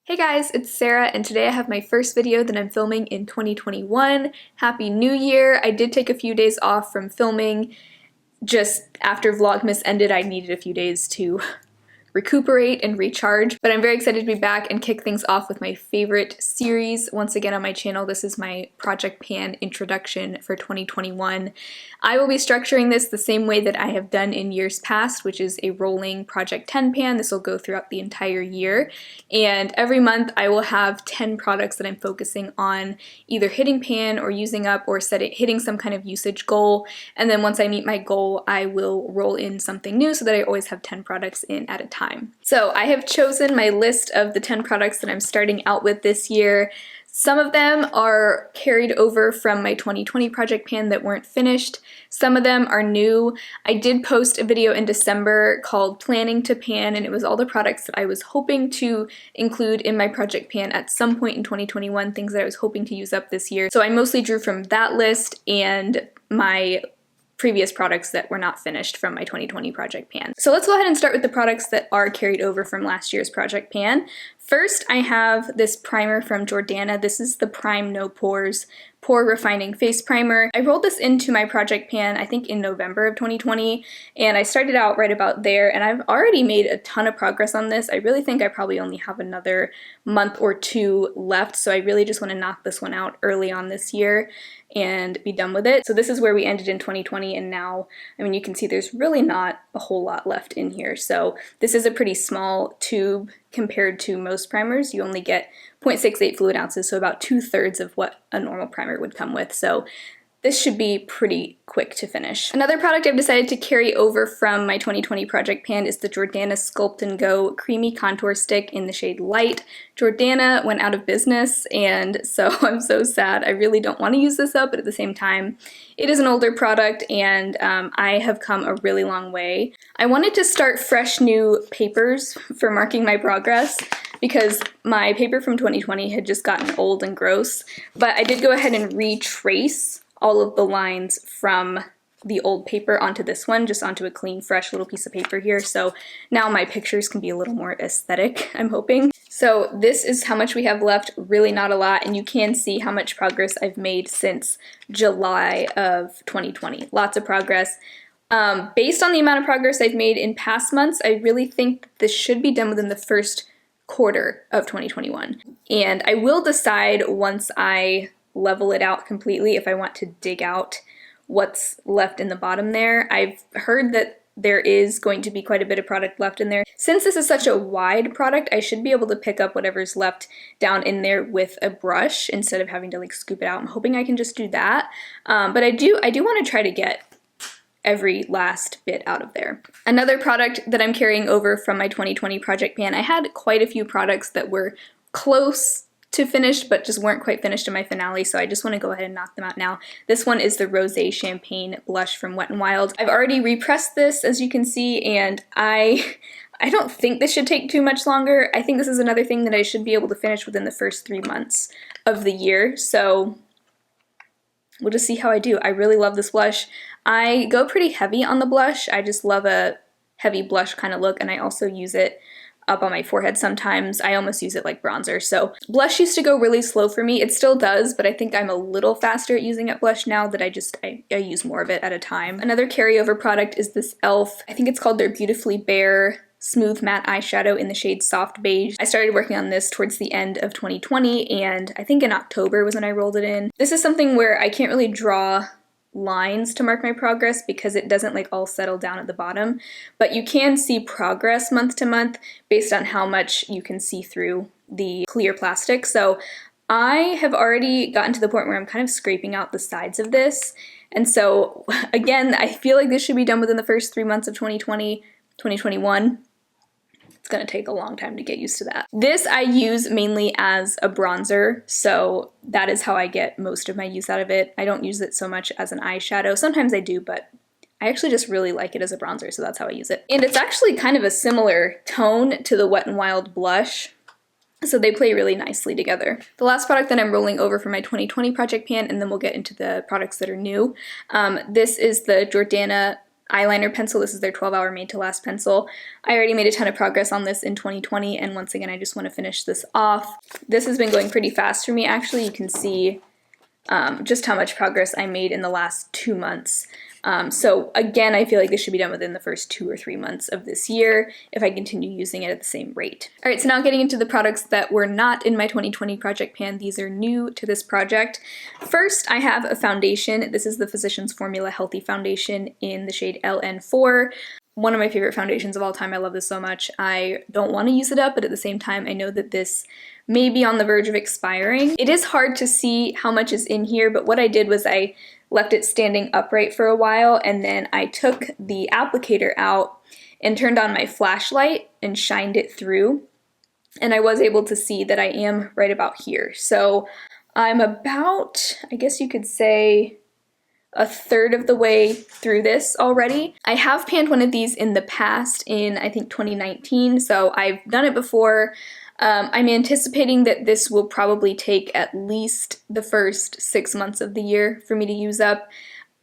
Hey guys, it's Sarah, and today I have my first video that I'm filming in 2021. Happy New Year! I did take a few days off from filming. Just after Vlogmas ended, I needed a few days to recuperate and recharge, but I'm very excited to be back and kick things off with my favorite series once again on my channel. This is my Project Pan introduction for 2021. I will be structuring this the same way that I have done in years past, which is a rolling Project 10 pan. This will go throughout the entire year, and every month I will have 10 products that I'm focusing on either hitting pan or using up or hitting some kind of usage goal, and then once I meet my goal I will roll in something new so that I always have 10 products in at a time. So I have chosen my list of the 10 products that I'm starting out with this year. Some of them are carried over from my 2020 Project Pan that weren't finished. Some of them are new. I did post a video in December called Planning to Pan, and it was all the products that I was hoping to include in my Project Pan at some point in 2021, things that I was hoping to use up this year. So I mostly drew from that list and my previous products that were not finished from my 2020 Project Pan. So let's go ahead and start with the products that are carried over from last year's Project Pan. First, I have this primer from Jordana. This is the Prime No Pores Pore Refining Face Primer. I rolled this into my Project Pan, I think in November of 2020, and I started out right about there, and I've already made a ton of progress on this. I really think I probably only have another month or two left, so I really just want to knock this one out early on this year and be done with it. So this is where we ended in 2020, and now, I mean, you can see there's really not a whole lot left in here. So this is a pretty small tube compared to most primers. You only get 0.68 fluid ounces, so about 2/3 of what a normal primer would come with. So this should be pretty quick to finish. Another product I've decided to carry over from my 2020 Project Pan is the Jordana Sculpt & Go Creamy Contour Stick in the shade Light. Jordana went out of business, and so I'm so sad. I really don't want to use this up, but at the same time, it is an older product, and I have come a really long way. I wanted to start fresh new papers for marking my progress, because my paper from 2020 had just gotten old and gross, but I did go ahead and retrace all of the lines from the old paper onto this one, just onto a clean, fresh little piece of paper here. So now my pictures can be a little more aesthetic, I'm hoping. So this is how much we have left, really not a lot, and you can see how much progress I've made since July of 2020. Lots of progress. Based on the amount of progress I've made in past months, I really think this should be done within the first quarter of 2021. And I will decide once I level it out completely if I want to dig out what's left in the bottom there. I've heard that there is going to be quite a bit of product left in there. Since this is such a wide product, I should be able to pick up whatever's left down in there with a brush instead of having to like scoop it out. I'm hoping I can just do that. But I do want to try to get every last bit out of there. Another product that I'm carrying over from my 2020 Project Pan, I had quite a few products that were close to finished but just weren't quite finished in my finale, so I just want to go ahead and knock them out now. This one is the Rosé Champagne Blush from Wet n Wild. I've already repressed this, as you can see, and I don't think this should take too much longer. I think this is another thing that I should be able to finish within the first 3 months of the year, so we'll just see how I do. I really love this blush. I go pretty heavy on the blush. I just love a heavy blush kind of look, and I also use it up on my forehead sometimes. I almost use it like bronzer. So blush used to go really slow for me. It still does, but I think I'm a little faster at using up blush now that I use more of it at a time. Another carryover product is this e.l.f. I think it's called their Beautifully Bare Smooth Matte Eyeshadow in the shade Soft Beige. I started working on this towards the end of 2020, and I think in October was when I rolled it in. This is something where I can't really draw lines to mark my progress because it doesn't like all settle down at the bottom, but you can see progress month to month based on how much you can see through the clear plastic. So I have already gotten to the point where I'm kind of scraping out the sides of this, and so again, I feel like this should be done within the first 3 months of 2020, 2021. It's gonna take a long time to get used to that. This I use mainly as a bronzer, so that is how I get most of my use out of it. I don't use it so much as an eyeshadow. Sometimes I do, but I actually just really like it as a bronzer, so that's how I use it. And it's actually kind of a similar tone to the Wet n Wild blush, so they play really nicely together. The last product that I'm rolling over from my 2020 Project Pan, and then we'll get into the products that are new. This is the Jordana Eyeliner Pencil. This is their 12-hour made to last pencil. I already made a ton of progress on this in 2020, and once again, I just want to finish this off. This has been going pretty fast for me, actually. You can see just how much progress I made in the last 2 months. So again, I feel like this should be done within the first 2 or 3 months of this year if I continue using it at the same rate. All right, so now getting into the products that were not in my 2020 project pan. These are new to this project. First, I have a foundation. This is the Physicians Formula Healthy Foundation in the shade LN4. One of my favorite foundations of all time. I love this so much. I don't want to use it up, but at the same time, I know that this may be on the verge of expiring. It is hard to see how much is in here, but what I did was I left it standing upright for a while, and then I took the applicator out and turned on my flashlight and shined it through, and I was able to see that I am right about here. So I'm about, I guess you could say, a third of the way through this already. I have panned one of these in the past in, I think, 2019, so I've done it before. I'm anticipating that this will probably take at least the first 6 months of the year for me to use up.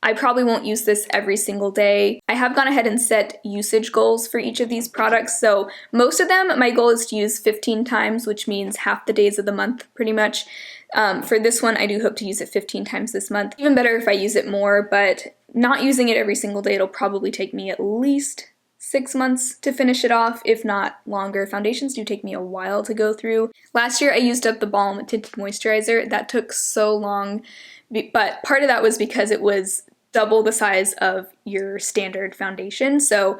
I probably won't use this every single day. I have gone ahead and set usage goals for each of these products, so most of them, my goal is to use 15 times, which means half the days of the month, pretty much. For this one, I do hope to use it 15 times this month. Even better if I use it more, but not using it every single day, it'll probably take me at least 6 months to finish it off, if not longer. Foundations do take me a while to go through. Last year I used up the Balm Tinted Moisturizer. That took so long, but part of that was because it was double the size of your standard foundation. So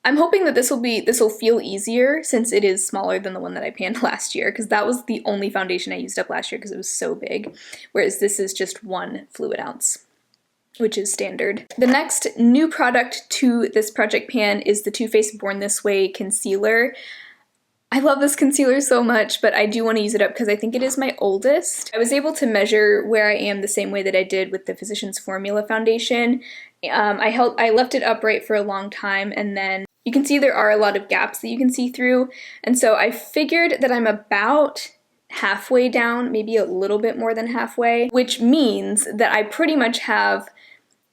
I'm hoping that this will feel easier since it is smaller than the one that I panned last year, because that was the only foundation I used up last year because it was so big, whereas this is just 1 fluid ounce, which is standard. The next new product to this project pan is the Too Faced Born This Way concealer. I love this concealer so much, but I do want to use it up because I think it is my oldest. I was able to measure where I am the same way that I did with the Physicians Formula foundation. I left it upright for a long time, and then you can see there are a lot of gaps that you can see through, and so I figured that I'm about halfway down, maybe a little bit more than halfway, which means that I pretty much have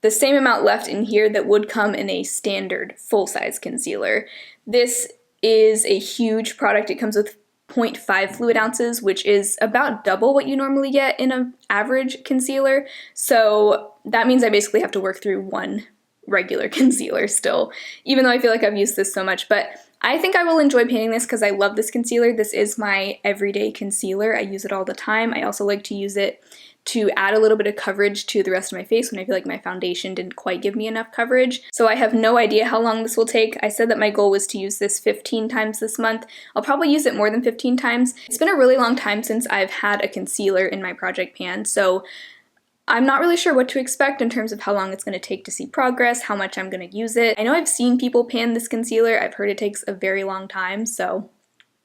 the same amount left in here that would come in a standard full-size concealer. This is a huge product. It comes with 0.5 fluid ounces, which is about double what you normally get in an average concealer. So that means I basically have to work through 1 regular concealer still, even though I feel like I've used this so much. But I think I will enjoy panning this because I love this concealer. This is my everyday concealer. I use it all the time. I also like to use it to add a little bit of coverage to the rest of my face when I feel like my foundation didn't quite give me enough coverage. So I have no idea how long this will take. I said that my goal was to use this 15 times this month. I'll probably use it more than 15 times. It's been a really long time since I've had a concealer in my project pan, so I'm not really sure what to expect in terms of how long it's going to take to see progress, how much I'm going to use it. I know I've seen people pan this concealer. I've heard it takes a very long time, so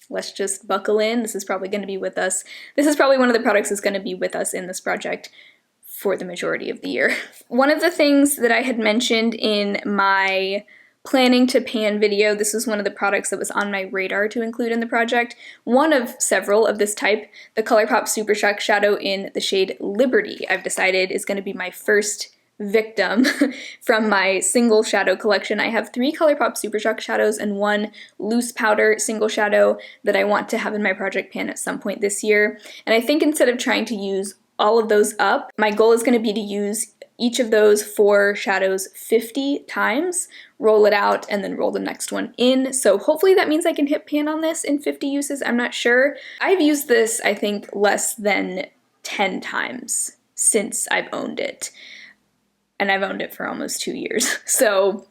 let's just buckle in. This is probably going to be with us. This is probably one of the products that's going to be with us in this project for the majority of the year. One of the things that I had mentioned in my planning to pan video, this was one of the products that was on my radar to include in the project. One of several of this type, the ColourPop Super Shock Shadow in the shade Liberty, I've decided is going to be my first victim from my single shadow collection. I have 3 ColourPop Super Shock shadows and 1 loose powder single shadow that I want to have in my project pan at some point this year. And I think instead of trying to use all of those up, my goal is going to be to use each of those 4 shadows 50 times, roll it out, and then roll the next one in. So hopefully that means I can hit pan on this in 50 uses. I'm not sure. I've used this, I think, less than 10 times since I've owned it. And I've owned it for almost 2 years. So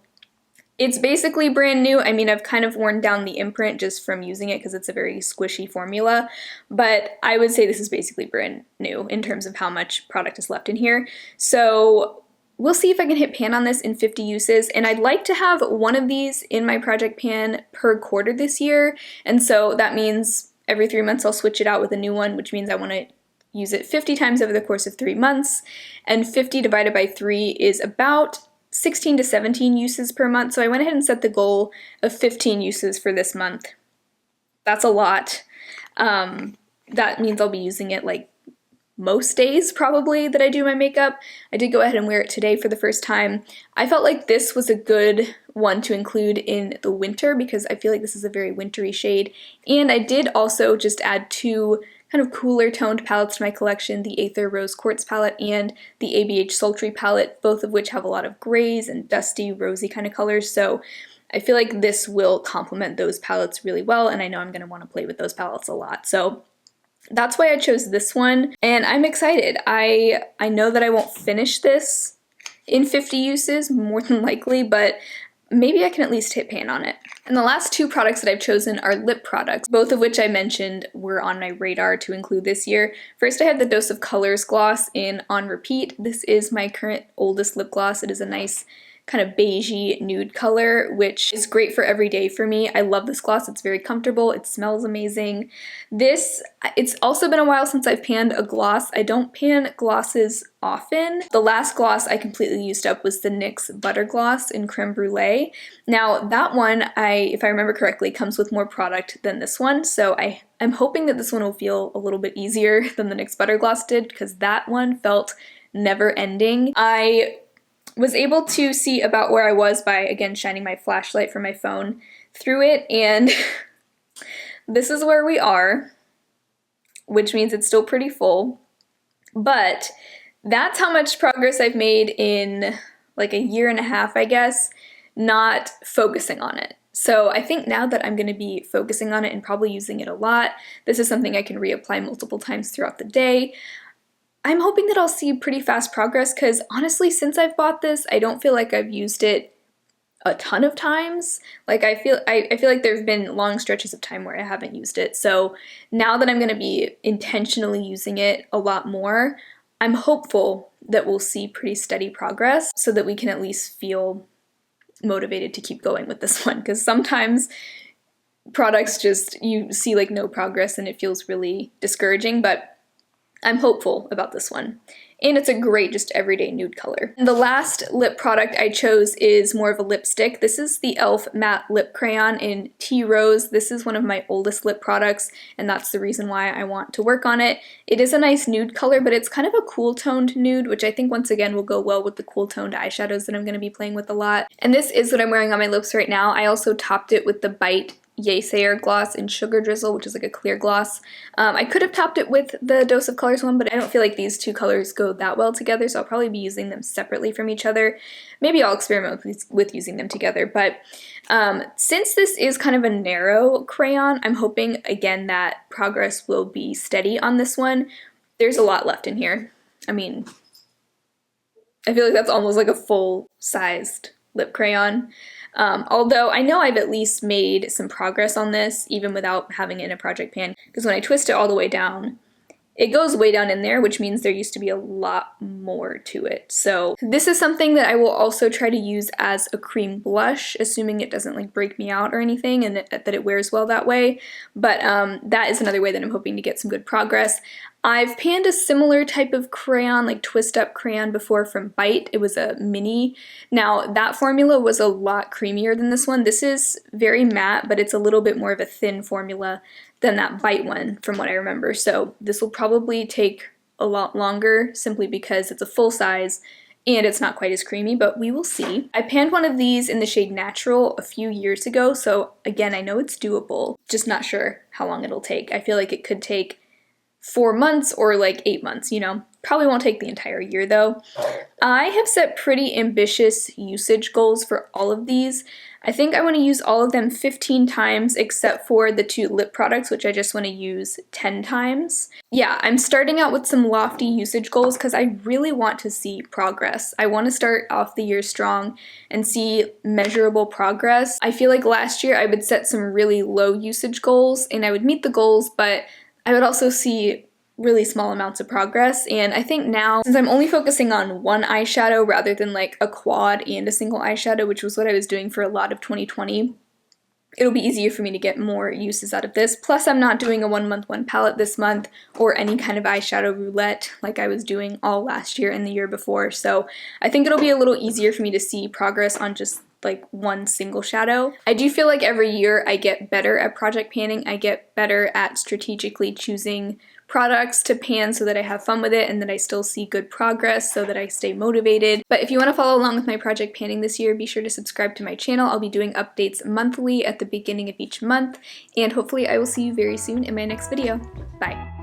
it's basically brand new. I mean, I've kind of worn down the imprint just from using it because it's a very squishy formula, but I would say this is basically brand new in terms of how much product is left in here. So we'll see if I can hit pan on this in 50 uses, and I'd like to have one of these in my project pan per quarter this year, and so that means every 3 months I'll switch it out with a new one, which means I want to use it 50 times over the course of 3 months, and 50 divided by 3 is about 16 to 17 uses per month, so I went ahead and set the goal of 15 uses for this month. That's a lot. That means I'll be using it like most days probably that I do my makeup. I did go ahead and wear it today for the first time. I felt like this was a good one to include in the winter because I feel like this is a very wintry shade. And I did also just add two kind of cooler toned palettes to my collection, the Aether Rose Quartz palette and the ABH Sultry palette, both of which have a lot of grays and dusty, rosy kind of colors. So I feel like this will complement those palettes really well, and I know I'm going to want to play with those palettes a lot. So that's why I chose this one, and I'm excited. I know that I won't finish this in 50 uses, more than likely, but maybe I can at least hit pan on it. And the last two products that I've chosen are lip products, both of which I mentioned were on my radar to include this year. First, I have the Dose of Colors gloss in On Repeat. This is my current oldest lip gloss. It is a nice kind of beigey nude color, which is great for every day for me. I love this gloss. It's very comfortable. It smells amazing. It's also been a while since I've panned a gloss. I don't pan glosses often. The last gloss I completely used up was the NYX Butter Gloss in Creme Brulee. Now that one, if I remember correctly, comes with more product than this one, so I'm hoping that this one will feel a little bit easier than the NYX Butter Gloss did, because that one felt never ending. I was able to see about where I was by, again, shining my flashlight from my phone through it, and this is where we are, which means it's still pretty full, but that's how much progress I've made in like a year and a half, I guess, not focusing on it. So I think now that I'm going to be focusing on it and probably using it a lot, this is something I can reapply multiple times throughout the day. I'm hoping that I'll see pretty fast progress because honestly, since I've bought this, I don't feel like I've used it a ton of times. Like I feel like there've been long stretches of time where I haven't used it. So now that I'm going to be intentionally using it a lot more, I'm hopeful that we'll see pretty steady progress so that we can at least feel motivated to keep going with this one, because sometimes products just, you see like no progress and it feels really discouraging, but I'm hopeful about this one. And it's a great just everyday nude color. And the last lip product I chose is more of a lipstick. This is the e.l.f. Matte Lip Crayon in Tea Rose. This is one of my oldest lip products, and that's the reason why I want to work on it. It is a nice nude color, but it's kind of a cool toned nude, which I think once again will go well with the cool toned eyeshadows that I'm going to be playing with a lot. And this is what I'm wearing on my lips right now. I also topped it with the Bite Yaysayer gloss in Sugar Drizzle, which is like a clear gloss. I could have topped it with the Dose of Colors one, but I don't feel like these two colors go that well together, so I'll probably be using them separately from each other. Maybe I'll experiment with using them together, but since this is kind of a narrow crayon, I'm hoping, again, that progress will be steady on this one. There's a lot left in here. I mean, I feel like that's almost like a full-sized lip crayon. Although I know I've at least made some progress on this even without having it in a project pan, because when I twist it all the way down, it goes way down in there, which means there used to be a lot more to it. So this is something that I will also try to use as a cream blush, assuming it doesn't like break me out or anything and that it wears well that way. But that is another way that I'm hoping to get some good progress. I've panned a similar type of crayon, like twist up crayon before from Bite. It was a mini. Now that formula was a lot creamier than this one. This is very matte, but it's a little bit more of a thin formula than that Bite one from what I remember. So this will probably take a lot longer simply because it's a full size and it's not quite as creamy, but we will see. I panned one of these in the shade Natural a few years ago, so again, I know it's doable, just not sure how long it'll take. I feel like it could take 4 months or like 8 months, you know. Probably won't take the entire year though. I have set pretty ambitious usage goals for all of these. I think I want to use all of them 15 times except for the two lip products, which I just want to use 10 times. Yeah, I'm starting out with some lofty usage goals because I really want to see progress. I want to start off the year strong and see measurable progress. I feel like last year I would set some really low usage goals and I would meet the goals, but I would also see really small amounts of progress, and I think now, since I'm only focusing on one eyeshadow rather than like a quad and a single eyeshadow, which was what I was doing for a lot of 2020, it'll be easier for me to get more uses out of this. Plus, I'm not doing a 1 month 1 palette this month or any kind of eyeshadow roulette like I was doing all last year and the year before, so I think it'll be a little easier for me to see progress on just like one single shadow. I do feel like every year I get better at project panning. I get better at strategically choosing products to pan so that I have fun with it and that I still see good progress so that I stay motivated. But if you want to follow along with my project panning this year, be sure to subscribe to my channel. I'll be doing updates monthly at the beginning of each month, and hopefully I will see you very soon in my next video. Bye!